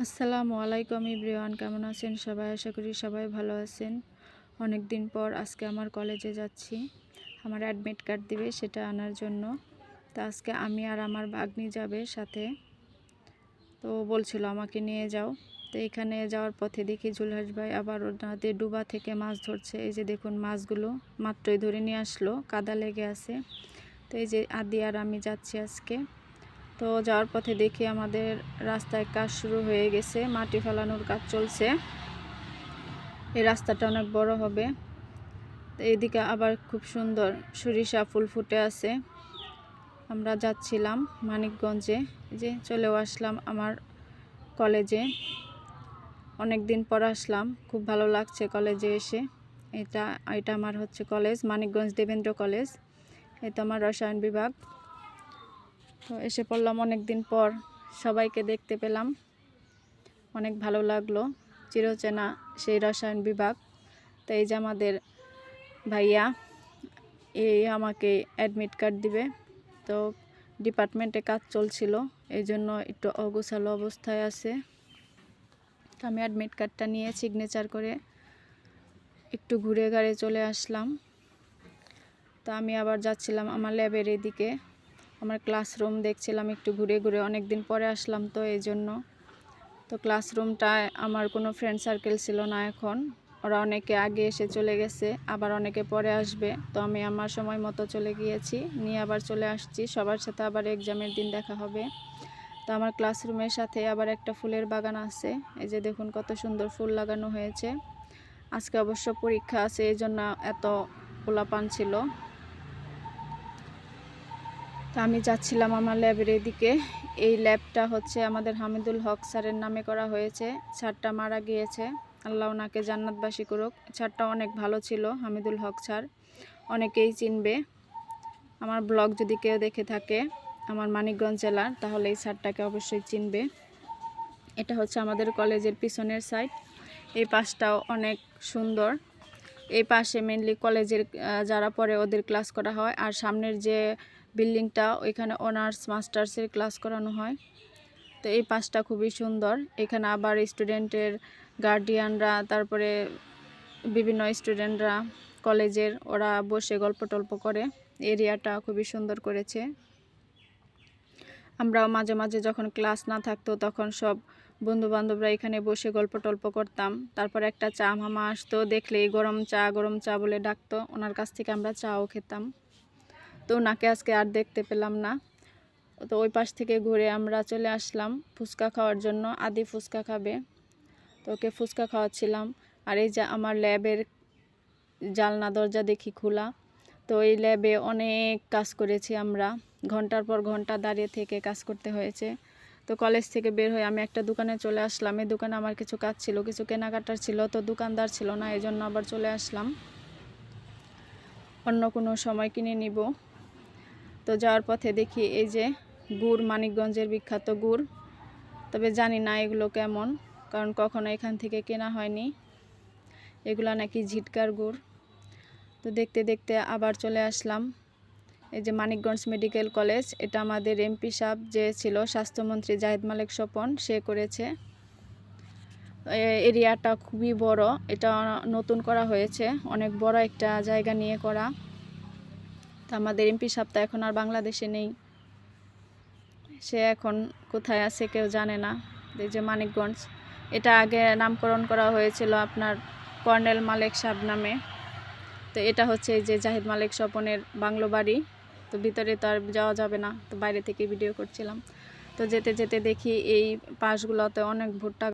আসসালামু আলাইকুম এভরিওয়ান, কেমন আছেন সবাই? আশা করি সবাই ভালো আছেন। অনেক দিন পর আজকে আমার কলেজে যাচ্ছি, আমার অ্যাডমিট কার্ড দিবে সেটা আনার জন্য। তো আজকে আমি আর আমার ভাগ্নি যাবে সাথে। তো বলছিল আমাকে নিয়ে যাও। তো এখানে যাওয়ার পথে দেখি জুলহাস ভাই আবার ওনাদের ডুবা থেকে মাছ ধরছে। এই যে দেখুন, মাছগুলো মাত্রই ধরে নিয়ে আসলো, কাদা লেগে আছে। তো এই যে আদি আর আমি যাচ্ছি আজকে। তো যাওয়ার পথে দেখি আমাদের রাস্তায় কাজ শুরু হয়ে গেছে, মাটি ফেলানোর কাজ চলছে। এই রাস্তাটা অনেক বড় হবে। তো এইদিকে আবার খুব সুন্দর সরিষা ফুল ফুটে আছে। আমরা যাচ্ছিলাম মানিকগঞ্জে, যে চলেও আসলাম আমার কলেজে। অনেক দিন পর আসলাম, খুব ভালো লাগছে কলেজে এসে। এটা আমার হচ্ছে কলেজ, মানিকগঞ্জ দেবেন্দ্র কলেজ। এটা আমার রসায়ন বিভাগ। তো এসে পড়লাম অনেক দিন পর, সবাইকে দেখতে পেলাম, অনেক ভালো লাগলো। চিরচেনা সেই রসায়ন বিভাগ। তো এই যে আমাদের ভাইয়া, এই আমাকে অ্যাডমিট কার্ড দিবে। তো ডিপার্টমেন্টে কাজ চলছিল, এই জন্য একটু অগোছালো অবস্থায় আছে। তো আমি অ্যাডমিট কার্ডটা নিয়ে সিগনেচার করে একটু ঘুরে ঘাড়ে চলে আসলাম। তো আমি আবার যাচ্ছিলাম আমার ল্যাবের এদিকে, আমার ক্লাসরুম দেখছিলাম একটু ঘুরে ঘুরে, অনেক দিন পরে আসলাম তো এই জন্য। তো ক্লাসরুমটায় আমার কোনো ফ্রেন্ড সার্কেল ছিল না এখন, ওরা অনেকে আগে এসে চলে গেছে, আবার অনেকে পরে আসবে। তো আমি আমার সময় মতো চলে গিয়েছি, নিয়ে আবার চলে আসছি। সবার সাথে আবার এক্সামের দিন দেখা হবে। তো আমার ক্লাসরুমের সাথে আবার একটা ফুলের বাগান আছে। এই যে দেখুন কত সুন্দর ফুল লাগানো হয়েছে। আজকে অবশ্য পরীক্ষা আছে, এই জন্য এত পোলাপান ছিল। তো আমি যাচ্ছিলাম আমার ল্যাবের দিকে। এই ল্যাবটা হচ্ছে আমাদের হামিদুল হক স্যারের নামে করা হয়েছে। স্যারটা মারা গিয়েছে, আল্লাহ ওনাকে জান্নাতবাসী করুক। স্যারটা অনেক ভালো ছিল, হামিদুল হক স্যার, অনেকেই চিনবে। আমার ব্লগ যদি কেউ দেখে থাকে আমার মানিকগঞ্জ জেলার, তাহলে এই স্যারটাকে অবশ্যই চিনবে। এটা হচ্ছে আমাদের কলেজের পিছনের সাইড। এই পাশটাও অনেক সুন্দর। এই পাশে মেনলি কলেজের যারা পড়ে ওদের ক্লাস করা হয়, আর সামনের যে বিল্ডিংটা ওইখানে অনার্স মাস্টার্সের ক্লাস করানো হয়। তো এই পাশটা খুবই সুন্দর। এখানে আবার স্টুডেন্টের গার্ডিয়ানরা, তারপরে বিভিন্ন স্টুডেন্টরা কলেজের, ওরা বসে গল্প টল্প করে। এরিয়াটা খুবই সুন্দর করেছে। আমরাও মাঝে মাঝে যখন ক্লাস না থাকতো তখন সব বন্ধু বান্ধবরা এখানে বসে গল্প টল্প করতাম। তারপর একটা চা মামা আসতো, দেখলেই গরম চা বলে ডাকতো, ওনার কাছ থেকে আমরা চাও খেতাম। তো ওনাকে আজকে আর দেখতে পেলাম না। তো ওই পাশ থেকে ঘুরে আমরা চলে আসলাম ফুচকা খাওয়ার জন্য। আদি ফুচকা খাবে, তো ওকে ফুচকা খাওয়াচ্ছিলাম। আর এই যে আমার ল্যাবের জানলা দরজা দেখি খোলা। তো এই ল্যাবে অনেক কাজ করেছি আমরা, ঘন্টার পর ঘন্টা দাঁড়িয়ে থেকে কাজ করতে হয়েছে। তো কলেজ থেকে বের হয়ে আমি একটা দোকানে চলে আসলাম। এই দোকানে আমার কিছু কাজ ছিল, কিছু কেনাকাটার ছিল, তো দোকানদার ছিল না, এই জন্য আবার চলে আসলাম। অন্য কোনো সময় কিনে নিব। তো যাওয়ার পথে দেখি এই যে গুড়, মানিকগঞ্জের বিখ্যাত গুড়। তবে জানি না এগুলো কেমন, কারণ কখনো এখান থেকে কেনা হয়নি। এগুলো নাকি ঝিটকার গুড়। তো দেখতে দেখতে আবার চলে আসলাম এই যে মানিকগঞ্জ মেডিকেল কলেজ। এটা আমাদের এমপি সাহেব যে ছিল, স্বাস্থ্যমন্ত্রী জাহিদ মালিক স্বপন, সে করেছে। এরিয়াটা খুবই বড়, এটা নতুন করা হয়েছে, অনেক বড় একটা জায়গা নিয়ে করা। তো আমাদের এমপি সাহেব তো এখন আর বাংলাদেশে নেই, সে এখন কোথায় আছে কেউ জানে না। এই যে মানিকগঞ্জ, এটা আগে নামকরণ করা হয়েছিল আপনার কর্নেল মালেক সাহেব নামে। তো এটা হচ্ছে এই যে জাহিদ মালিক স্বপনের বাংলো বাড়ি। তো ভিতরে তো আর যাওয়া যাবে না, তো বাইরে থেকে ভিডিও করছিলাম। তো যেতে যেতে দেখি এই পাশগুলোতে অনেক ভুট্টা